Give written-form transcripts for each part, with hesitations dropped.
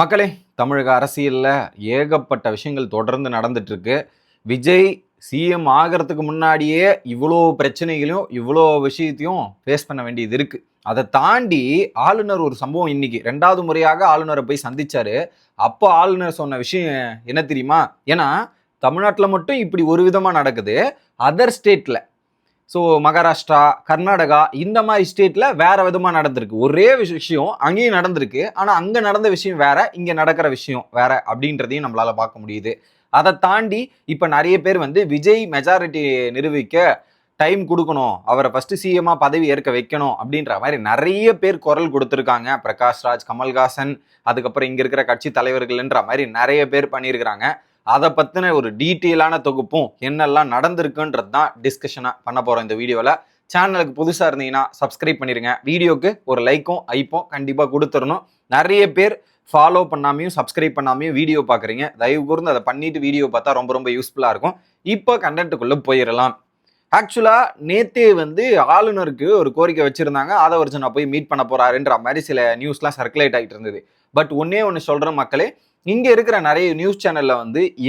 மக்களே, தமிழக அரசியல்ல ஏகப்பட்ட விஷயங்கள் தொடர்ந்து நடந்துட்டு இருக்கு. விஜய் சிஎம் ஆகறதுக்கு முன்னாடியே இவ்வளோ பிரச்சனைகளையும், இவ்வளோ விஷயத்தையும் ஃபேஸ் பண்ண வேண்டியது இருக்கு. அதை தாண்டி ஆளுநர் ஒரு சம்பவம் இன்னைக்கு 2வது முறையாக ஆளுநரை போய் சந்திச்சாரு. அப்போ ஆளுநர் சொன்ன விஷயம் என்ன தெரியுமா? ஏன்னா தமிழ்நாட்டில் மட்டும் இப்படி ஒரு விதமா நடக்குது. அதர் ஸ்டேட்ல மகாராஷ்டிரா, கர்நாடகா இந்த மாதிரி ஸ்டேட்ல வேற விதமா நடந்திருக்கு. ஒரே விஷயம் அங்கேயும் நடந்திருக்கு. ஆனா அங்க நடந்த விஷயம் வேற, இங்க நடக்கிற விஷயம் வேற அப்படின்றதையும் நம்மளால பார்க்க முடியுது. அதை தாண்டி இப்ப நிறைய பேர் விஜய் மெஜாரிட்டி நிரூபிக்க டைம் கொடுக்கணும், அவரை ஃபர்ஸ்ட் சிஎம்மா பதவி ஏற்க வைக்கணும் அப்படின்ற மாதிரி நிறைய பேர் குரல் கொடுத்துருக்காங்க. பிரகாஷ்ராஜ், கமல்ஹாசன், அதுக்கப்புறம் இங்க இருக்கிற கட்சி தலைவர்கள்ன்ற மாதிரி நிறைய பேர் பண்ணியிருக்கிறாங்க. அதை பற்றின ஒரு டீட்டெயிலான தொகுப்பும் என்னெல்லாம் நடந்திருக்குன்றது தான் டிஸ்கஷனாக பண்ண போகிறோம் இந்த வீடியோவில். சேனலுக்கு புதுசாக இருந்தீங்கன்னா சப்ஸ்கிரைப் பண்ணிடுங்க. வீடியோக்கு ஒரு லைக்கும் ஐப்பும் கண்டிப்பாக கொடுத்துடணும். நிறைய பேர் ஃபாலோ பண்ணாமையும் சப்ஸ்கிரைப் பண்ணாமையும் வீடியோ பார்க்குறீங்க. தயவு கூர்ந்து அதை பண்ணிட்டு வீடியோ பார்த்தா ரொம்ப ரொம்ப யூஸ்ஃபுல்லாக இருக்கும். இப்போ கண்டென்ட்டுக்குள்ளே போயிடலாம். ஆக்சுவலாக நேத்தே ஆளுநருக்கு ஒரு கோரிக்கை வச்சுருந்தாங்க. ஆதவர்ஜனா போய் மீட் பண்ண போகிறாருன்ற மாதிரி சில நியூஸ்லாம் சர்க்குலேட் ஆகிட்டு இருந்தது. பட் ஒன்னே ஒன்று சொல்கிற மக்களே, இங்க இருக்கிற நிறைய நியூஸ் சேனல்ல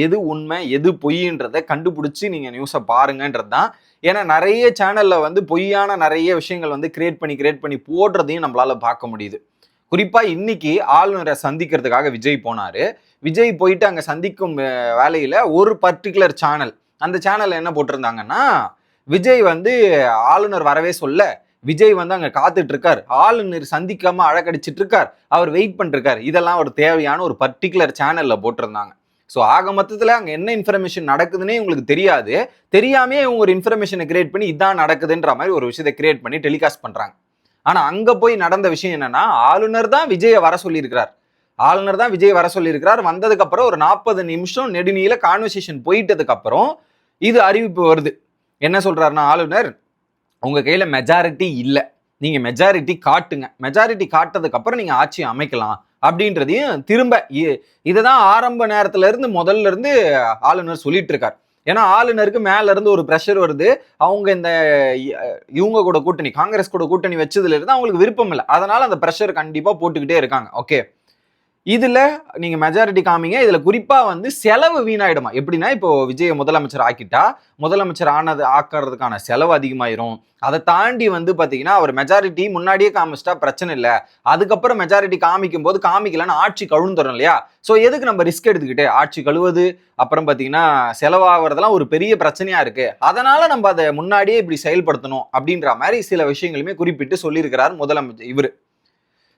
எது உண்மை எது பொய்ன்றதை கண்டுபிடிச்சு நீங்க நியூஸை பாருங்கன்றது தான். ஏன்னா நிறைய சேனல்ல பொய்யான நிறைய விஷயங்கள் கிரியேட் பண்ணி போடுறதையும் நம்மளால பார்க்க முடியுது. குறிப்பா இன்னைக்கு ஆளுநரை சந்திக்கிறதுக்காக விஜய் போனாரு. விஜய் போயிட்டு அங்க சந்திக்கும் வேலையில ஒரு பர்டிகுலர் சேனல், அந்த சேனல்ல என்ன போட்டிருந்தாங்கன்னா, விஜய் ஆளுநர் வரவே சொல்ல, விஜய் அங்க காத்துட்டு இருக்கார், ஆளுநர் சந்திக்காம அழகடிச்சிட்டு இருக்கார், அவர் வெயிட் பண்ணிருக்கார். இதெல்லாம் ஒரு தேவையான ஒரு பர்டிகுலர் சேனல்ல போட்டிருந்தாங்க. ஸோ ஆக மொத்தத்தில் அங்கே என்ன இன்ஃபர்மேஷன் நடக்குதுன்னே உங்களுக்கு தெரியாது. தெரியாமே இவங்க ஒரு இன்ஃபர்மேஷனை கிரியேட் பண்ணி இதான் நடக்குதுன்ற மாதிரி ஒரு விஷயத்தை கிரியேட் பண்ணி டெலிகாஸ்ட் பண்றாங்க. ஆனா அங்க போய் நடந்த விஷயம் என்னன்னா, ஆளுநர் தான் விஜயை வர சொல்லியிருக்கிறார். வந்ததுக்கு அப்புறம் ஒரு 40 நிமிஷம் நெடுநீள கான்வர்சேஷன் போயிட்டதுக்கு அப்புறம் இது அறிவிப்பு வருது. என்ன சொல்றாருன்னா, ஆளுநர், உங்க கையில மெஜாரிட்டி இல்லை, நீங்க மெஜாரிட்டி காட்டுங்க, மெஜாரிட்டி காட்டதுக்கு அப்புறம் நீங்க ஆட்சி அமைக்கலாம் அப்படின்றதையும் திரும்ப இதுதான் ஆரம்ப நேரத்துல இருந்து முதல்ல இருந்து ஆளுநர் சொல்லிட்டு இருக்காரு. ஏன்னா ஆளுநருக்கு மேல இருந்து ஒரு ப்ரெஷர் வருது. அவங்க இவங்க கூட கூட்டணி, காங்கிரஸ் கூட கூட்டணி வச்சதுல இருந்து அவங்களுக்கு விருப்பம் இல்லை. அதனால அந்த ப்ரெஷர் கண்டிப்பா போட்டுக்கிட்டே இருக்காங்க. ஓகே, இதுல நீங்க மெஜாரிட்டி காமிங்க. இதுல குறிப்பா செலவு வீணாயிடுமா? எப்படின்னா, இப்போ விஜய் முதலமைச்சர் ஆக்கிட்டா முதலமைச்சர் ஆக்கிறதுக்கான செலவு அதிகமாயிரும். அதை தாண்டி பாத்தீங்கன்னா, அவர் மெஜாரிட்டி முன்னாடியே காமிச்சிட்டா பிரச்சனை இல்லை, அதுக்கப்புறம் மெஜாரிட்டி காமிக்கும் போது காமிக்கலன்னு ஆட்சி கழுந்துரும் இல்லையா? சோ எதுக்கு நம்ம ரிஸ்க் எடுத்துக்கிட்டு ஆட்சி கழுவது, அப்புறம் பாத்தீங்கன்னா செலவாகிறதெல்லாம் ஒரு பெரிய பிரச்சனையா இருக்கு, அதனால நம்ம அதை முன்னாடியே இப்படி செயல்படுத்தணும் அப்படின்ற மாதிரி சில விஷயங்களுமே குறிப்பிட்டு சொல்லியிருக்கிறார்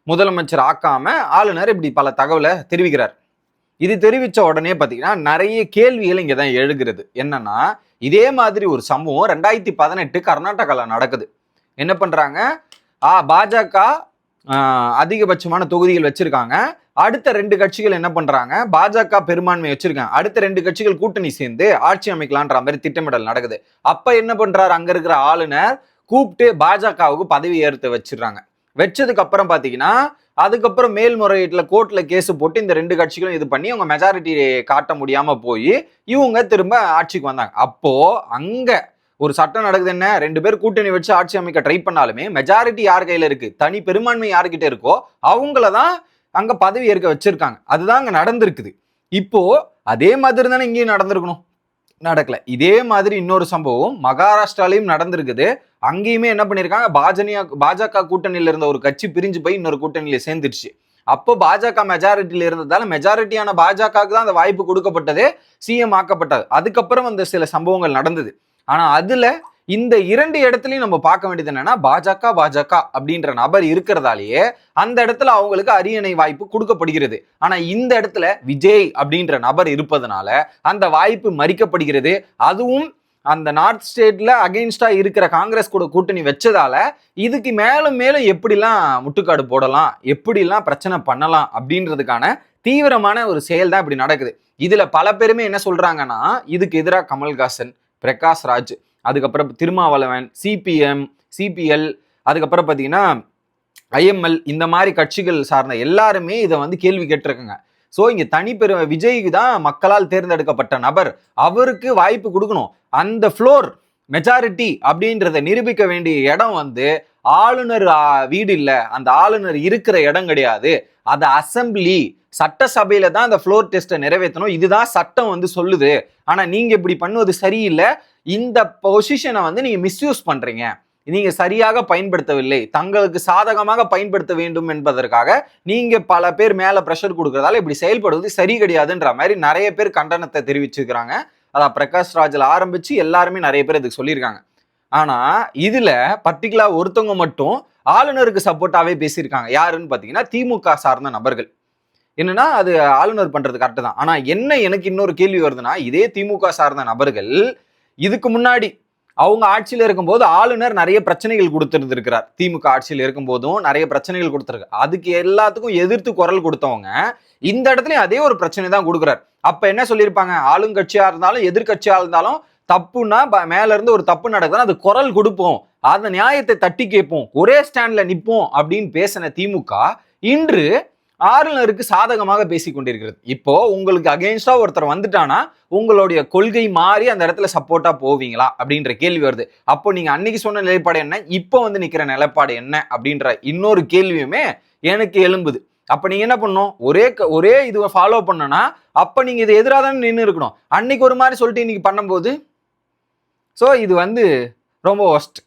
முதலமைச்சர் ஆக்காம ஆளுநர் இப்படி பல தகவலை தெரிவிக்கிறார். இது தெரிவிச்ச உடனே பாத்தீங்கன்னா நிறைய கேள்விகள் இங்கதான் எழுகிறது. என்னன்னா, இதே மாதிரி ஒரு சம்பவம் 2018 கர்நாடகால நடக்குது. என்ன பண்றாங்க, பாஜக அதிகபட்சமான தொகுதிகள் வச்சிருக்காங்க. அடுத்த 2 கட்சிகள் என்ன பண்றாங்க, பாஜக பெரும்பான்மை வச்சிருக்காங்க, அடுத்த 2 கட்சிகள் கூட்டணி சேர்ந்து ஆட்சி அமைக்கலான்ற மாதிரி திட்டமிடல் நடக்குது. அப்ப என்ன பண்றாரு, அங்க இருக்கிற ஆளுநர் கூப்பிட்டு பாஜகவுக்கு பதவி ஏற்று வச்சதுக்கு அப்புறம் பாத்தீங்கன்னா, அதுக்கப்புறம் மேல்முறையீட்டுல கோர்ட்ல கேஸ் போட்டு இந்த 2 கட்சிகளும் இது பண்ணி அவங்க மெஜாரிட்டி காட்ட முடியாம போய் இவங்க திரும்ப ஆட்சிக்கு வந்தாங்க. அப்போ அங்க ஒரு சட்டம் நடக்குது. என்ன, 2 பேர் கூட்டணி வச்சு ஆட்சி அமைக்க ட்ரை பண்ணாலுமே மெஜாரிட்டி யார் கையில இருக்கு, தனி பெரும்பான்மை யார்கிட்ட இருக்கோ அவங்களதான் அங்க பதவி ஏற்க வச்சிருக்காங்க. அதுதான் அங்க நடந்திருக்குது. இப்போ அதே மாதிரி தானே இங்கேயும் நடந்திருக்கணும், நடக்கல. இதே மாதிரி இன்னொரு சம்பவம் மகாராஷ்டிராலையும் நடந்திருக்குது. அங்கேயுமே என்ன பண்ணிருக்காங்க, பாஜக கூட்டணியில இருந்த ஒரு கட்சி பிரிஞ்சு போய் இன்னொரு கூட்டணியில சேர்ந்துருச்சு. அப்போ பாஜக மெஜாரிட்டியில இருந்ததால மெஜாரிட்டியான பாஜகவுக்கு தான் அந்த வாய்ப்பு கொடுக்கப்பட்டது, சிஎம் ஆக்கப்பட்டது. அதுக்கப்புறம் சில சம்பவங்கள் நடந்தது. ஆனா அதுல இந்த 2 இடத்துலையும் நம்ம பார்க்க வேண்டியது என்னன்னா, பாஜக அப்படின்ற நபர் இருக்கிறதாலேயே அந்த இடத்துல அவங்களுக்கு அரியணை வாய்ப்பு கொடுக்கப்படுகிறது. ஆனா இந்த இடத்துல விஜய் அப்படின்ற நபர் இருப்பதனால அந்த வாய்ப்பு மறிக்கப்படுகிறது. அதுவும் அந்த நார்த் ஸ்டேட்ல அகைன்ஸ்டா இருக்கிற காங்கிரஸ் கூட கூட்டணி வச்சதால இதுக்கு மேலும் மேலும் எப்படிலாம் முட்டுக்காடு போடலாம், எப்படிலாம் பிரச்சனை பண்ணலாம் அப்படின்றதுக்கான தீவிரமான ஒரு செயல் தான் இப்படி நடக்குது. இதுல பல பேருமே என்ன சொல்றாங்கன்னா, இதுக்கு எதிராக கமல்ஹாசன், பிரகாஷ்ராஜ், அதுக்கப்புறம் திருமாவளவன், சிபிஎம், சிபிஎல், அதுக்கப்புறம் பாத்தீங்கன்னா ஐஎம்எல், இந்த மாதிரி கட்சிகள் சார்ந்த எல்லாருமே இதை கேள்வி கேட்டிருக்காங்க. சோ இங்க விஜய்க்கு தான் மக்களால் தேர்ந்தெடுக்கப்பட்ட நபர், அவருக்கு வாய்ப்பு கொடுக்கணும். அந்த ஃப்ளோர் மெஜாரிட்டி அப்படின்றத நிரூபிக்க வேண்டிய இடம் ஆளுநர் வீடு இல்ல, அந்த ஆளுநர் இருக்கிற இடம் கிடையாது, அது அசம்பிளி, சட்டசபையில தான் அந்த ஃப்ளோர் டெஸ்ட்டை நிறைவேற்றணும், இதுதான் சட்டம் வந்து சொல்லுது. ஆனா நீங்க இப்படி பண்ணுவது சரியில்லை, இந்த பொசிஷனை வந்து நீங்க மிஸ்யூஸ் பண்றீங்க, நீங்க சரியாக பயன்படுத்தவில்லை, தங்களுக்கு சாதகமாக பயன்படுத்த வேண்டும் என்பதற்காக நீங்க பல பேர் மேல பிரஷர் கொடுக்கறதால இப்படி செயல்படுவது சரி கிடையாதுன்ற மாதிரி நிறைய பேர் கண்டனத்தை தெரிவிச்சுக்கிறாங்க. அதான் பிரகாஷ் ராஜ்ல ஆரம்பிச்சு எல்லாருமே நிறைய பேர் இதுக்கு சொல்லியிருக்காங்க. ஆனா இதுல பர்டிகுலா ஒருத்தவங்க மட்டும் ஆளுநருக்கு சப்போர்ட்டாவே பேசியிருக்காங்க. யாருன்னு பாத்தீங்கன்னா திமுக சார்ந்த நபர்கள். என்னன்னா அது ஆளுநர் பண்றது கரெக்ட் தான். ஆனா என்ன எனக்கு இன்னொரு கேள்வி வருதுன்னா, இதே திமுக சார்ந்த நபர்கள் இதுக்கு முன்னாடி அவங்க ஆட்சியில இருக்கும்போது ஆளுநர் நிறைய பிரச்சனைகள் கொடுத்திருந்திருக்கிறார். திமுக ஆட்சியில் இருக்கும் போதும் நிறைய பிரச்சனைகள் கொடுத்திருக்கு. அதுக்கு எல்லாத்துக்கும் எதிர்த்து குரல் கொடுத்தவங்க இந்த இடத்துலயும் அதே ஒரு பிரச்சனை தான் கொடுக்குறார். அப்ப என்ன சொல்லியிருப்பாங்க, ஆளுங்கட்சியா இருந்தாலும் எதிர்கட்சியா இருந்தாலும் தப்புன்னா மேல இருந்து ஒரு தப்பு நடக்குதுன்னா அது குரல் கொடுப்போம், அந்த நியாயத்தை தட்டி கேட்போம், ஒரே ஸ்டாண்ட்ல நிற்போம் அப்படின்னு பேசின திமுக இன்று ஆளுநருக்கு சாதகமாக பேசிக் கொண்டிருக்கிறது. இப்போ உங்களுக்கு அகெயின்ஸ்டா ஒருத்தர் வந்துட்டானா உங்களுடைய கொள்கை மாறி அந்த இடத்துல சப்போர்ட்டா போவீங்களா அப்படின்ற கேள்வி வருது. அப்போ நீங்க அன்னைக்கு சொன்ன நிலைப்பாடு என்ன, இப்போ வந்து நிக்கிற நிலைப்பாடு என்ன அப்படின்ற இன்னொரு கேள்வியுமே எனக்கு எழும்புது. அப்ப நீங்க என்ன பண்ணணும், ஒரே இதுவை ஃபாலோ பண்ணனா அப்ப நீங்க இது எதிராக தானே நின்று இருக்கணும். அன்னைக்கு ஒரு மாதிரி சொல்லிட்டு இன்னைக்கு பண்ணும்போது ஸோ இது வந்து ரொம்ப ஒஸ்ட்.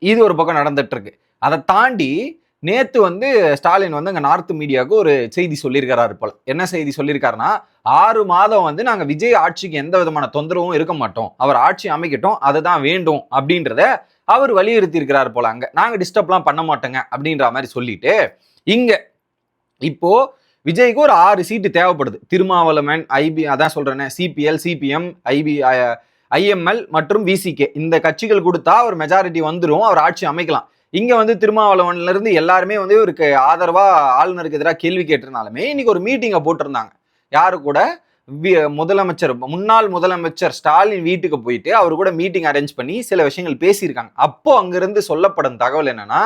இது ஒரு பக்கம் நடந்துட்டு இருக்கு. அதை தாண்டி நேத்து வந்து ஸ்டாலின் வந்து அங்க நார்த் மீடியாவுக்கு ஒரு செய்தி சொல்லியிருக்கிறாரு போல. என்ன செய்தி சொல்லியிருக்காருன்னா, 6 மாதம் வந்து நாங்க விஜய் ஆட்சிக்கு எந்த விதமான தொந்தரவும் இருக்க மாட்டோம், அவர் ஆட்சி அமைக்கட்டும், அதுதான் வேண்டும் அப்படின்றத அவர் வலியுறுத்தி இருக்கிறாரு போல. அங்க நாங்க டிஸ்டர்ப்லாம் பண்ண மாட்டோங்க அப்படின்ற மாதிரி சொல்லிட்டு இங்க இப்போ விஜய்க்கு ஒரு 6 சீட்டு தேவைப்படுது. திருமாவளவன், அதான் சொல்றேன், சிபிஎல், சிபிஎம், ஐஎம்எல் மற்றும் விசிகே இந்த கட்சிகள் கொடுத்தா ஒரு மெஜாரிட்டி வந்துடும், அவர் ஆட்சி அமைக்கலாம். இங்க வந்து திருமாவளவன்ல இருந்து எல்லாருமே வந்து இவருக்கு ஆதரவா ஆளுநருக்கு எதிராக கேள்வி கேட்டிருந்தாலுமே இன்னைக்கு ஒரு மீட்டிங்கை போட்டிருந்தாங்க. யாரு கூட, முதலமைச்சர், முன்னாள் முதலமைச்சர் ஸ்டாலின் வீட்டுக்கு போயிட்டு அவர் கூட மீட்டிங் அரேஞ்ச் பண்ணி சில விஷயங்கள் பேசியிருக்காங்க. அப்போ அங்கிருந்து சொல்லப்படும் தகவல் என்னன்னா,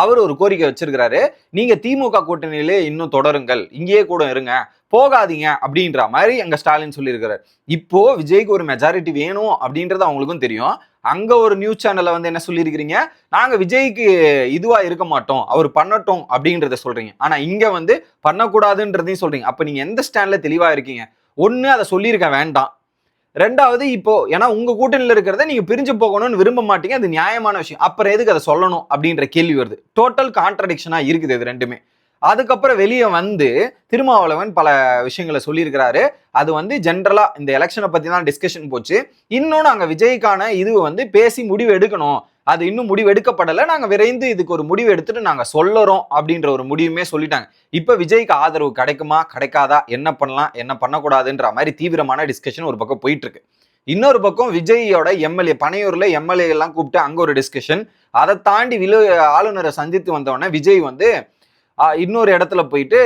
அவர் ஒரு கோரிக்கை வச்சிருக்கிறாரு, நீங்க திமுக கூட்டணியிலே இன்னும் தொடருங்கள், இங்கேயே கூட இருங்க, போகாதீங்க அப்படின்ற மாதிரி அங்க ஸ்டாலின் சொல்லியிருக்கிறார். இப்போ விஜய்க்கு ஒரு மெஜாரிட்டி வேணும் அப்படின்றது அவங்களுக்கும் தெரியும். அங்க ஒரு நியூஸ் சேனல்ல வந்து என்ன சொல்லியிருக்கிறீங்க, நாங்க விஜய்க்கு இதுவா இருக்க மாட்டோம், அவர் பண்ணட்டும் அப்படின்றத சொல்றீங்க. ஆனா இங்க வந்து பண்ணக்கூடாதுன்றதையும் சொல்றீங்க. அப்ப நீங்க எந்த ஸ்டாண்ட்ல தெளிவா இருக்கீங்க? ஒண்ணு அதை சொல்லியிருக்க வேண்டாம், ரெண்டாவது இப்போ ஏன்னா உங்க கூட்டணியில இருக்கிறத நீங்க பிரிஞ்சு போகணும்னு விரும்ப மாட்டீங்க, அது நியாயமான விஷயம், அப்புறம் எதுக்கு அதை சொல்லணும் அப்படின்ற கேள்வி வருது. டோட்டல் கான்ட்ரடிக்ஷனா இருக்குது இது ரெண்டுமே. அதுக்கப்புறம் வெளியே வந்து திருமாவளவன் பல விஷயங்களை சொல்லியிருக்கிறாரு. அது வந்து ஜென்ரலா இந்த எலெக்ஷனை பத்தி தான் டிஸ்கஷன் போச்சு. இன்னும் நாங்க விஜய்க்கான இது வந்து பேசி முடிவு எடுக்கணும், அது இன்னும் முடிவு எடுக்கப்படலை, நாங்க விரைந்து இதுக்கு ஒரு முடிவு எடுத்துட்டு நாங்க சொல்லறோம் அப்படின்ற ஒரு முடிவுமே சொல்லிட்டாங்க. இப்ப விஜய்க்கு ஆதரவு கிடைக்குமா கிடைக்காதா, என்ன பண்ணலாம் என்ன பண்ணக்கூடாதுன்ற மாதிரி தீவிரமான டிஸ்கஷன் ஒரு பக்கம் போயிட்டு இருக்கு. இன்னொரு பக்கம் விஜயோட எம்எல்ஏ, பனையூர்ல எம்எல்ஏ எல்லாம் கூப்பிட்டு அங்க ஒரு டிஸ்கஷன். அதை தாண்டி ஆளுநரை சந்தித்து வந்தவொடனே விஜய் வந்து இன்னொரு இடத்துல போயிட்டு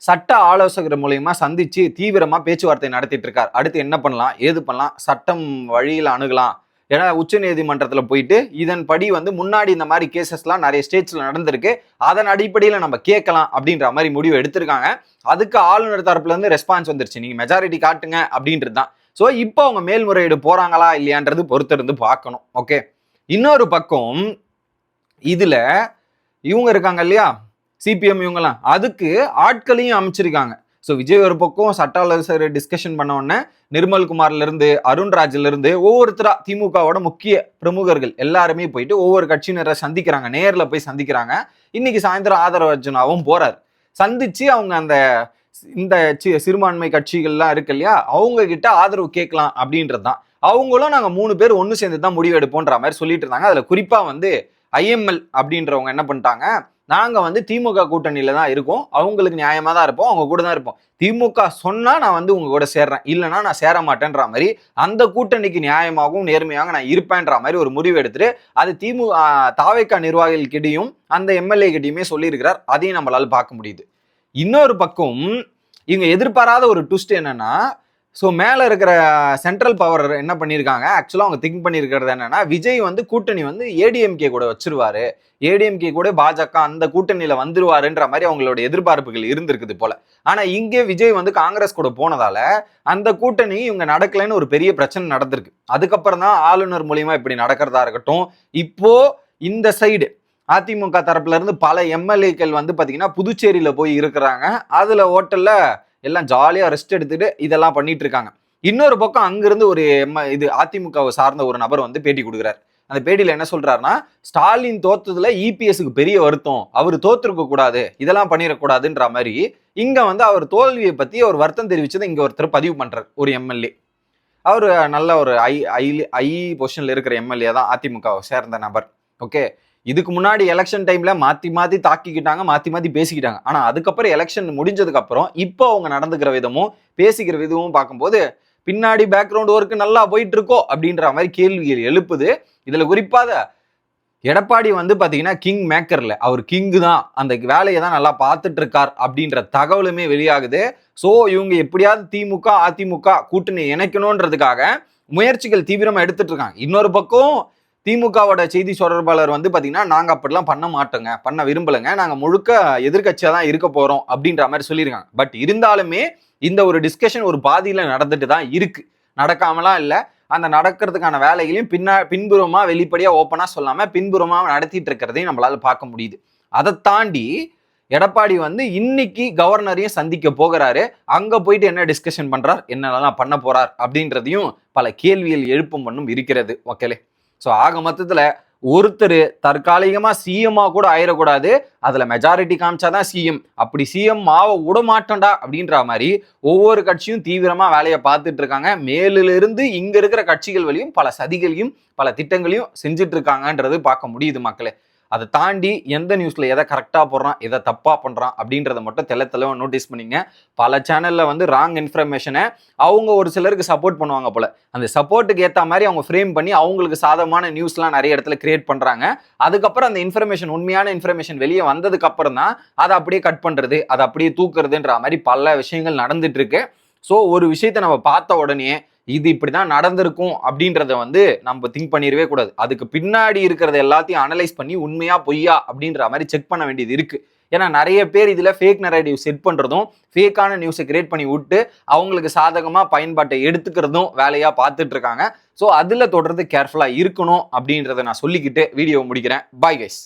சட்ட ஆலோசகர் மூலயமா சந்திச்சு தீவிரமா பேச்சுவார்த்தை நடத்திட்டு இருக்கார். அடுத்து என்ன பண்ணலாம், ஏது பண்ணலாம், சட்டம் வழியில் அணுகலாம். ஏன்னா உச்ச நீதிமன்றத்துல போயிட்டு இதன்படி வந்து முன்னாடி இந்த மாதிரி கேசஸ்லாம் நிறைய ஸ்டேட்ஸ்ல நடந்திருக்கு, அதன் அடிப்படையில நம்ம கேட்கலாம் அப்படின்ற மாதிரி முடிவு எடுத்திருக்காங்க. அதுக்கு ஆளுநர் தரப்புல இருந்து ரெஸ்பான்ஸ் வந்துருச்சு, நீங்க மெஜாரிட்டி காட்டுங்க அப்படின்றது தான். ஸோ இப்போ அவங்க மேல்முறையீடு போறாங்களா இல்லையான்றது பொறுத்திருந்து பார்க்கணும். ஓகே, இன்னொரு பக்கம் இதுல இவங்க இருக்காங்க இல்லையா, சிபிஎம், இவங்கெல்லாம் அதுக்கு ஆட்களையும் அமைச்சிருக்காங்க. ஸோ விஜய் ஒரு பக்கம் சட்ட ஆலோசகர் டிஸ்கஷன் பண்ண உடனே நிர்மல்குமார்ல இருந்து அருண்ராஜ்ல இருந்து ஒவ்வொருத்தரா திமுகவோட முக்கிய பிரமுகர்கள் எல்லாருமே போயிட்டு ஒவ்வொரு கட்சியினரை சந்திக்கிறாங்க, நேர்ல போய் சந்திக்கிறாங்க. இன்னைக்கு சாயந்தரம் ஆதரவு அர்ஜுனாவும் போறாரு. சந்திச்சு அவங்க அந்த இந்த சிறுபான்மை கட்சிகள்லாம் இருக்கு இல்லையா, அவங்க கிட்ட ஆதரவு கேட்கலாம் அப்படின்றது தான். அவங்களும் நாங்க 3 பேர் ஒன்னு சேர்ந்து தான் முடிவு எடுப்போன்ற மாதிரி சொல்லிட்டு இருந்தாங்க. அதுல குறிப்பா வந்து ஐஎம்எல் அப்படின்றவங்க என்ன பண்ணிட்டாங்க, நாங்க வந்து திமுக கூட்டணியில தான் இருக்கோம், அவங்களுக்கு நியாயமா தான் இருப்போம், அவங்க கூட தான் இருப்போம், திமுக சொன்னா நான் வந்து உங்க கூட சேர்றேன், இல்லைன்னா நான் சேர மாட்டேன்ற மாதிரி அந்த கூட்டணிக்கு நியாயமாகவும் நேர்மையாக நான் இருப்பேன்ற மாதிரி ஒரு முடிவு எடுத்துட்டு அது தாவேகா நிர்வாகிகள் கிட்டையும் அந்த எம்எல்ஏ கிட்டையுமே சொல்லியிருக்கிறார். அதையும் நம்மளால பார்க்க முடியுது. இன்னொரு பக்கம் இவங்க எதிர்பாராத ஒரு ட்விஸ்ட் என்னன்னா, ஸோ மேலே இருக்கிற சென்ட்ரல் பவர் என்ன பண்ணியிருக்காங்க, ஆக்சுவலாக அவங்க திங்க் பண்ணியிருக்கிறது என்னன்னா, விஜய் வந்து கூட்டணி வந்து ஏடிஎம்கே கூட வச்சிருவாரு, ஏடிஎம்கே கூட பாஜக அந்த கூட்டணியில் வந்துருவாருன்ற மாதிரி அவங்களோட எதிர்பார்ப்புகள் இருந்திருக்குது போல. ஆனால் இங்கே விஜய் வந்து காங்கிரஸ் கூட போனதால அந்த கூட்டணி இவங்க நடக்கலைன்னு ஒரு பெரிய பிரச்சனை நடந்திருக்கு. அதுக்கப்புறம் தான் ஆளுநர் மூலியமா இப்படி நடக்கிறதா இருக்கட்டும். இப்போ இந்த சைடு அதிமுக தரப்புல இருந்து பல எம்எல்ஏக்கள் வந்து பாத்தீங்கன்னா புதுச்சேரியில போய் இருக்கிறாங்க. அதுல ஹோட்டல்ல எல்லாம் ஜாலியா ரெஸ்ட் எடுத்துட்டு இதெல்லாம் பண்ணிட்டு இருக்காங்க. இன்னொரு பக்கம் அங்கிருந்து ஒரு இது அதிமுகவை சார்ந்த ஒரு நபர் வந்து பேட்டி கொடுக்குறாரு. அந்த பேட்டியில என்ன சொல்றாருன்னா, ஸ்டாலின் தோத்ததுல இபிஎஸ்க்கு பெரிய வருத்தம், அவர் தோத்துருக்க கூடாது, இதெல்லாம் பண்ணிடக்கூடாதுன்ற மாதிரி இங்க வந்து அவர் தோல்வியை பத்தி ஒரு வருத்தம் தெரிவிச்சதை இங்க ஒருத்தர் பதிவு பண்றாரு, ஒரு எம்எல்ஏ. அவர் நல்ல ஒரு ஐ பொசிஷன்ல இருக்கிற எம்எல்ஏ தான், அதிமுகவை சேர்ந்த நபர். ஓகே, இதுக்கு முன்னாடி எலெக்ஷன் டைம்ல மாத்தி மாத்தி தாக்கிக்கிட்டாங்க, மாத்தி மாத்தி பேசிக்கிட்டாங்க. ஆனா அதுக்கப்புறம் எலெக்ஷன் முடிஞ்சதுக்கு அப்புறம் இப்போ அவங்க நடந்துக்கிற விதமும் பேசிக்கிற விதமும் பார்க்கும்போது பின்னாடி பேக்ரவுண்ட் ஒர்க் நல்லா போயிட்டு இருக்கோ அப்படின்ற மாதிரி கேள்விகள் எழுப்புது. இதுல குறிப்பாக எடப்பாடி வந்து பாத்தீங்கன்னா கிங் மேக்கர்ல, அவர் கிங்கு தான், அந்த வேலையை தான் நல்லா பார்த்துட்டு இருக்கார் அப்படின்ற தகவலுமே வெளியாகுது. ஸோ இவங்க எப்படியாவது திமுக அதிமுக கூட்டணி இணைக்கணும்ன்றதுக்காக முயற்சிகள் தீவிரமா எடுத்துட்டு இருக்காங்க. இன்னொரு பக்கம் திமுகவோட செய்தி தொடர்பாளர் வந்து பாத்தீங்கன்னா, நாங்க அப்படிலாம் பண்ண மாட்டோங்க, பண்ண விரும்பலைங்க, நாங்க முழுக்க எதிர்கட்சியா தான் இருக்க போறோம் அப்படின்ற மாதிரி சொல்லியிருக்காங்க. பட் இருந்தாலுமே இந்த ஒரு டிஸ்கஷன் ஒரு பாதியில நடந்துட்டு தான் இருக்கு, நடக்காமலாம் இல்லை. அந்த நடக்கிறதுக்கான வேலைகளையும் பின்புறமா வெளிப்படையா ஓப்பனா சொல்லாம பின்புறமா நடத்திட்டு இருக்கிறதையும் நம்மளால பார்க்க முடியுது. அதை தாண்டி எடப்பாடி வந்து இன்னைக்கு கவர்னரையும் சந்திக்க போகிறாரு. அங்க போயிட்டு என்ன டிஸ்கஷன் பண்றார், என்னெல்லாம் பண்ண போறார் அப்படின்றதையும் பல கேள்விகள் எழுப்பும் பண்ணும் இருக்கிறது. ஓகேலே, ஸோ ஆக மொத்தத்துல ஒருத்தர் தற்காலிகமா சிஎம்மா கூட ஆயிடக்கூடாது, அதுல மெஜாரிட்டி காமிச்சாதான் சிஎம், அப்படி சிஎம் ஆக விட மாட்டோம்டா அப்படின்ற மாதிரி ஒவ்வொரு கட்சியும் தீவிரமா வேலையை பார்த்துட்டு இருக்காங்க. மேலில இருந்து இங்க இருக்கிற கட்சிகள் வழியும் பல சதிகளையும் பல திட்டங்களையும் செஞ்சுட்டு இருக்காங்கன்றது பார்க்க முடியுது மக்களே. அதை தாண்டி எந்த நியூஸ்ல எதை கரெக்டா போடுறான், எதை தப்பா பண்றான் அப்படின்றத மட்டும் தெளிவா நோட்டீஸ் பண்ணிங்க. பல சேனல்ல வந்து ராங் இன்ஃபர்மேஷனை அவங்க ஒரு சிலருக்கு சப்போர்ட் பண்ணுவாங்க போல, அந்த சப்போர்ட்டுக்கு ஏற்ற மாதிரி அவங்க ஃப்ரேம் பண்ணி அவங்களுக்கு சாதகமான நியூஸ்லாம் நிறைய இடத்துல கிரியேட் பண்றாங்க. அதுக்கப்புறம் அந்த இன்ஃபர்மேஷன், உண்மையான இன்ஃபர்மேஷன் வெளியே வந்ததுக்கு அப்புறம் தான் அதை அப்படியே கட் பண்றது, அதை அப்படியே தூக்குறதுன்ற மாதிரி பல விஷயங்கள் நடந்துட்டு இருக்கு. ஸோ ஒரு விஷயத்தை நம்ம பார்த்த உடனே இது இப்படிதான் நடந்திருக்கும் அப்படின்றத வந்து நம்ம திங்க் பண்ணிடவே கூடாது. அதுக்கு பின்னாடி இருக்கிறத எல்லாத்தையும் அனலைஸ் பண்ணி உண்மையா பொய்யா அப்படின்ற மாதிரி செக் பண்ண வேண்டியது இருக்கு. ஏன்னா நிறைய பேர் இதுல ஃபேக் நரேட்டிவ் செட் பண்றதும் ஃபேக்கான நியூஸை கிரியேட் பண்ணி விட்டு அவங்களுக்கு சாதகமா பயன்பாட்டை எடுத்துக்கிறதும் வேலையா பார்த்துட்டு இருக்காங்க. ஸோ அதுல தொடர்ந்து கேர்ஃபுல்லா இருக்கணும் அப்படின்றத நான் சொல்லிக்கிட்டு வீடியோ முடிக்கிறேன். Bye guys.